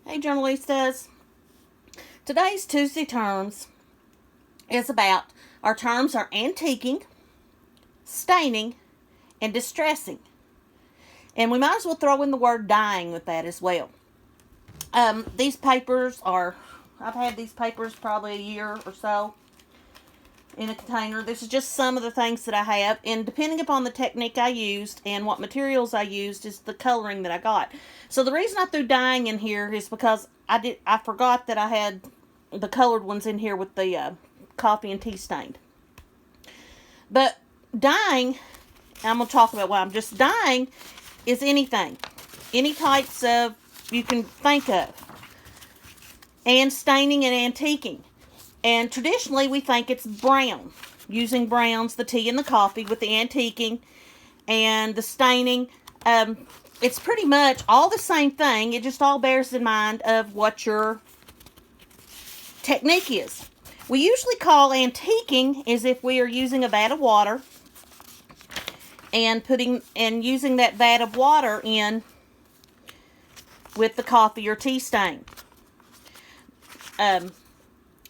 Hey journalistas, today's Tuesday terms is about our terms are antiquing, staining, and distressing. And we might as well throw in the word dyeing with that as well. These papers are, I've had these papers probably a year or so in a container. This is just some of the things that I have, and depending upon the technique I used and what materials I used is the coloring that I got. So the reason I threw dyeing in here is because I forgot that I had the colored ones in here with the coffee and tea stained. But dyeing, I'm going to talk about why I'm just dyeing, is anything. Any types of you can think of. And staining and antiquing. And traditionally, we think it's brown. Using browns, the tea and the coffee with the antiquing and the staining. It's pretty much all the same thing. It just all bears in mind of what your technique is. We usually call antiquing as if we are using a vat of water and using that vat of water in with the coffee or tea stain.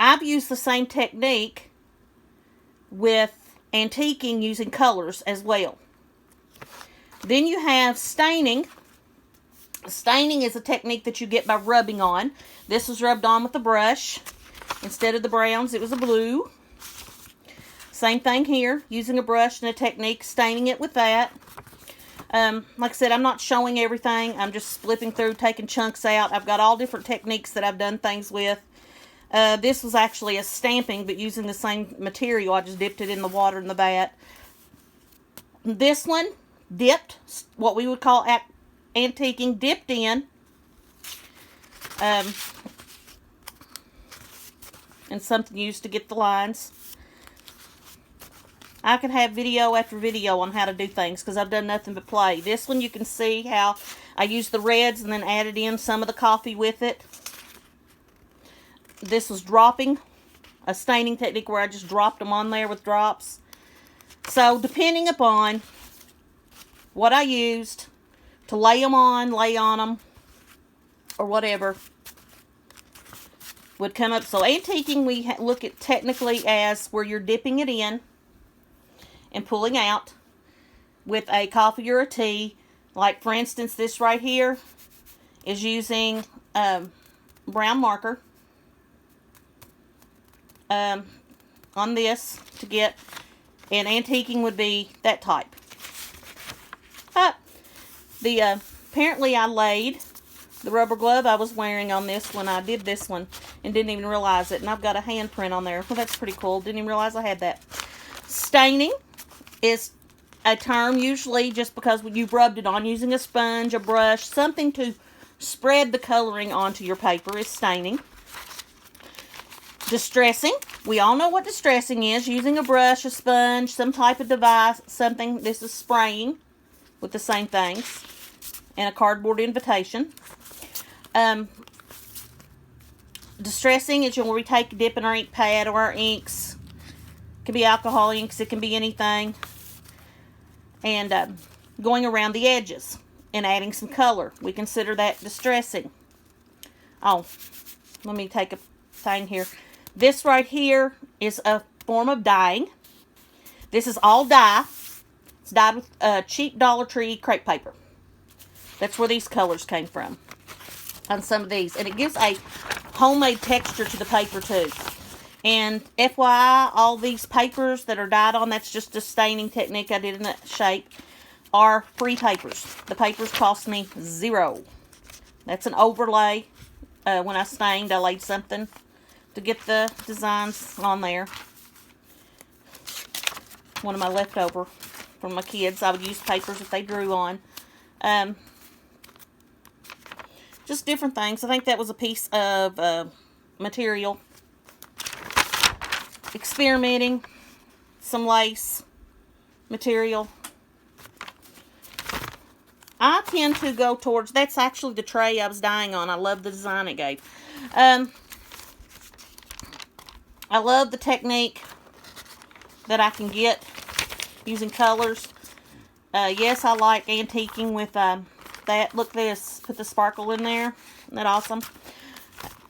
I've used the same technique with antiquing using colors as well. Then you have staining. Staining is a technique that you get by rubbing on. This was rubbed on with a brush. Instead of the browns, it was a blue. Same thing here, using a brush and a technique, staining it with that. Like I said, I'm not showing everything. I'm just flipping through, taking chunks out. I've got all different techniques that I've done things with. This was actually a stamping, but using the same material. I just dipped it in the water in the vat. This one, dipped, what we would call antiquing, dipped in. And something used to get the lines. I can have video after video on how to do things because I've done nothing but play. This one you can see how I used the reds and then added in some of the coffee with it. This was dropping, a staining technique where I just dropped them on there with drops. So depending upon what I used to lay on them, or whatever, would come up. So antiquing we look at technically as where you're dipping it in and pulling out with a coffee or a tea. Like for instance, this right here is using brown marker on this to get, and antiquing would be that type. Apparently I laid the rubber glove I was wearing on this when I did this one and didn't even realize it. And I've got a handprint on there. Well, that's pretty cool. Didn't even realize I had that. Staining is a term usually just because you've rubbed it on using a sponge, a brush, something to spread the coloring onto your paper is staining. Distressing. We all know what distressing is. Using a brush, a sponge, some type of device, something. This is spraying with the same things. And a cardboard invitation. Distressing is when we take, dip in our ink pad or our inks. It can be alcohol inks. It can be anything. And going around the edges and adding some color. We consider that distressing. Oh, let me take a thing here. This right here is a form of dyeing. This is all dye. It's dyed with cheap Dollar Tree crepe paper. That's where these colors came from on some of these. And it gives a homemade texture to the paper too. And FYI, all these papers that are dyed on, that's just a staining technique I did in that shape, are free papers. The papers cost me $0. That's an overlay. When I stained, I laid something to get the designs on there. One of my leftover from my kids. I would use papers that they drew on. Just different things. I think that was a piece of material. Experimenting. Some lace material. I tend to go towards, that's actually the tray I was dyeing on. I love the design it gave. I love the technique that I can get using colors. Yes, I like antiquing with that. Look this. Put the sparkle in there. Isn't that awesome?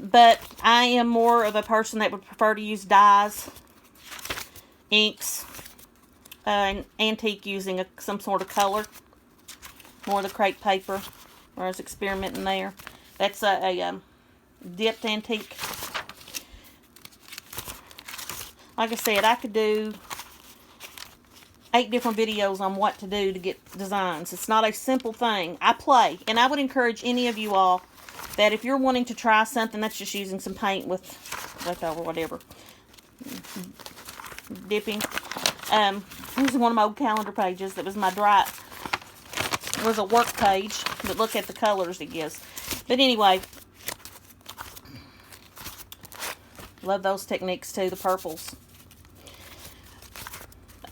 But I am more of a person that would prefer to use dyes, inks, and antique using some sort of color. More of the crepe paper, where I was experimenting there. That's a dipped antique. Like I said, I could do 8 different videos on what to do to get designs. It's not a simple thing. I play, and I would encourage any of you all that if you're wanting to try something that's just using some paint with leftover whatever, dipping. This is one of my old calendar pages. That was my dry. It was a work page, but look at the colors it gives. But anyway, love those techniques too, the purples.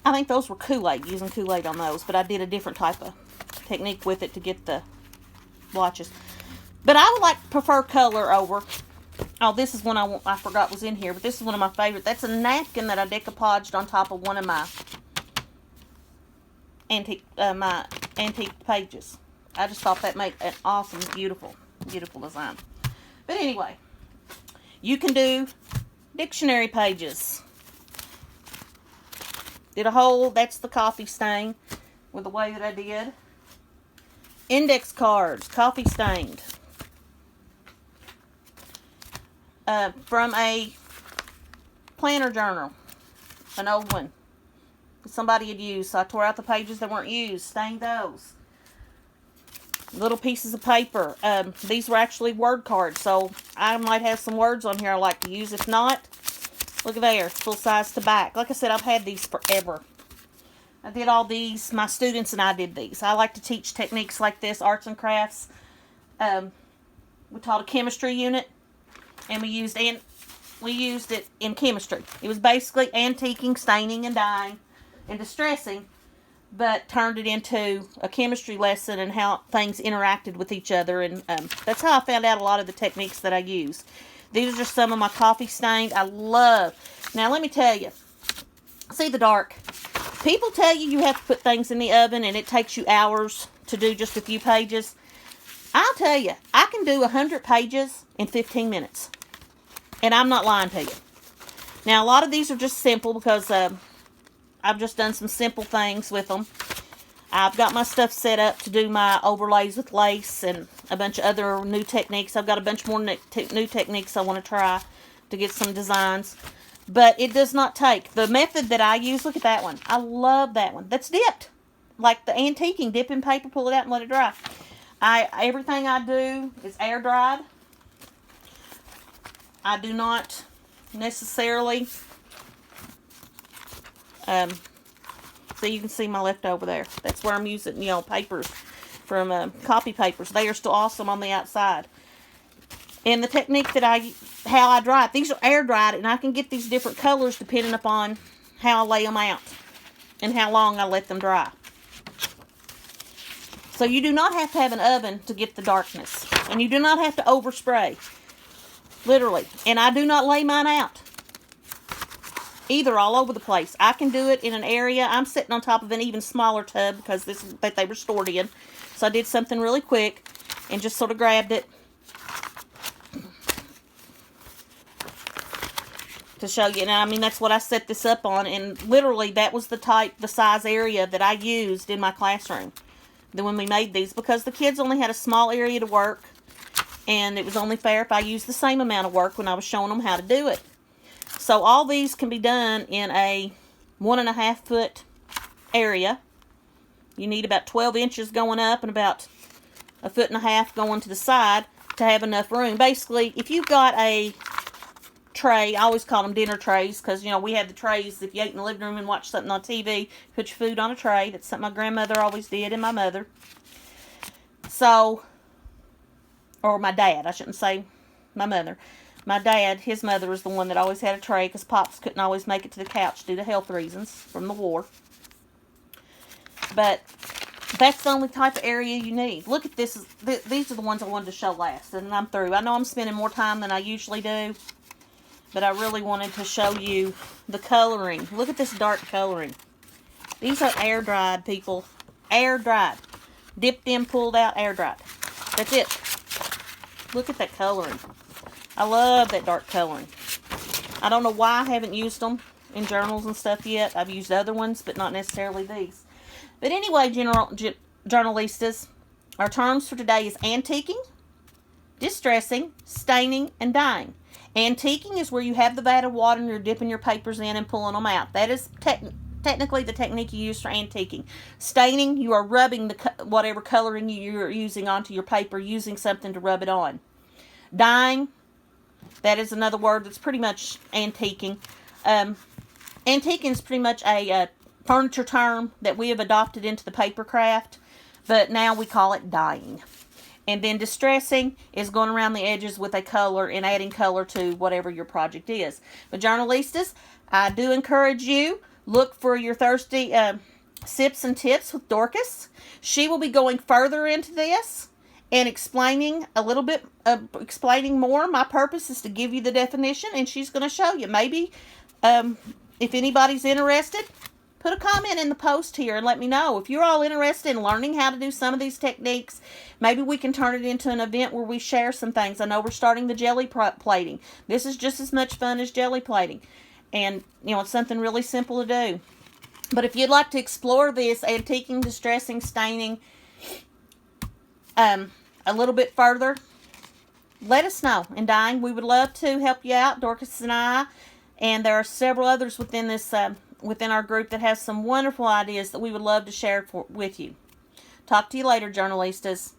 I think those were Kool-Aid, using Kool-Aid on those, but I did a different type of technique with it to get the blotches. But I would prefer color over. Oh, this is one I forgot was in here, but this is one of my favorites. That's a napkin that I decoupaged on top of one of my antique pages. I just thought that made an awesome, beautiful, beautiful design. But anyway, you can do dictionary pages. Did a whole, that's the coffee stain with the way that I did. Index cards, coffee stained. From a planner journal, an old one somebody had used, so I tore out the pages that weren't used, stained those. Little pieces of paper. These were actually word cards, so I might have some words on here I like to use. If not, look at there, full size to back. Like I said, I've had these forever. I did all these. My students and I did these. I like to teach techniques like this, arts and crafts. We taught a chemistry unit, and we used it in chemistry. It was basically antiquing, staining, and dyeing, and distressing, but turned it into a chemistry lesson and how things interacted with each other. And that's how I found out a lot of the techniques that I use. These are just some of my coffee stained. I love. Now, let me tell you. See the dark? People tell you have to put things in the oven and it takes you hours to do just a few pages. I'll tell you, I can do 100 pages in 15 minutes. And I'm not lying to you. Now, a lot of these are just simple because I've just done some simple things with them. I've got my stuff set up to do my overlays with lace and a bunch of other new techniques. I've got a bunch more new techniques I want to try to get some designs. But it does not take. The method that I use, look at that one. I love that one. That's dipped. Like the antiquing, dip in paper, pull it out and let it dry. Everything I do is air dried. I do not necessarily, so you can see my leftover there. That's where I'm using, papers from copy papers. They are still awesome on the outside. And the technique how I dry it, these are air dried, and I can get these different colors depending upon how I lay them out and how long I let them dry. So you do not have to have an oven to get the darkness. And you do not have to overspray. Literally. And I do not lay mine out either all over the place. I can do it in an area. I'm sitting on top of an even smaller tub because this is that they were stored in. So I did something really quick and just sort of grabbed it to show you. And I mean, that's what I set this up on. And literally, that was the size area that I used in my classroom when we made these, because the kids only had a small area to work. And it was only fair if I used the same amount of work when I was showing them how to do it. So all these can be done in a 1.5 foot area. You need about 12 inches going up and about 1.5 foot going to the side to have enough room. Basically, if you've got a tray, I always call them dinner trays, because we had the trays. If you ate in the living room and watched something on TV, put your food on a tray. That's something my grandmother always did, and my mother. So, or my dad, I shouldn't say my mother. My dad, his mother was the one that always had a tray, because Pops couldn't always make it to the couch due to health reasons from the war. But that's the only type of area you need. Look at this. These are the ones I wanted to show last, and I'm through. I know I'm spending more time than I usually do, but I really wanted to show you the coloring. Look at this dark coloring. These are air dried, people. Air dried. Dipped in, pulled out, air dried. That's it. Look at that coloring. I love that dark coloring. I don't know why I haven't used them in journals and stuff yet. I've used other ones, but not necessarily these. But anyway, journalistas, our terms for today is antiquing, distressing, staining, and dyeing. Antiquing is where you have the vat of water and you're dipping your papers in and pulling them out. That is technically the technique you use for antiquing. Staining, you are rubbing whatever coloring you're using onto your paper, using something to rub it on. Dyeing, that is another word that's pretty much antiquing. Antiquing is pretty much a furniture term that we have adopted into the paper craft, but now we call it dyeing. And then distressing is going around the edges with a color and adding color to whatever your project is. But journalistas, I do encourage you, look for your Thursday sips and tips with Dorcas. She will be going further into this and explaining a little bit, explaining more. My purpose is to give you the definition, and she's going to show you. Maybe if anybody's interested, put a comment in the post here and let me know. If you're all interested in learning how to do some of these techniques, maybe we can turn it into an event where we share some things. I know we're starting the jelly plating. This is just as much fun as jelly plating. And, you know, it's something really simple to do. But if you'd like to explore this antiquing, distressing, staining a little bit further, let us know. And dyeing, we would love to help you out, Dorcas and I. And there are several others within this within our group that has some wonderful ideas that we would love to share with you. Talk to you later, journalistas.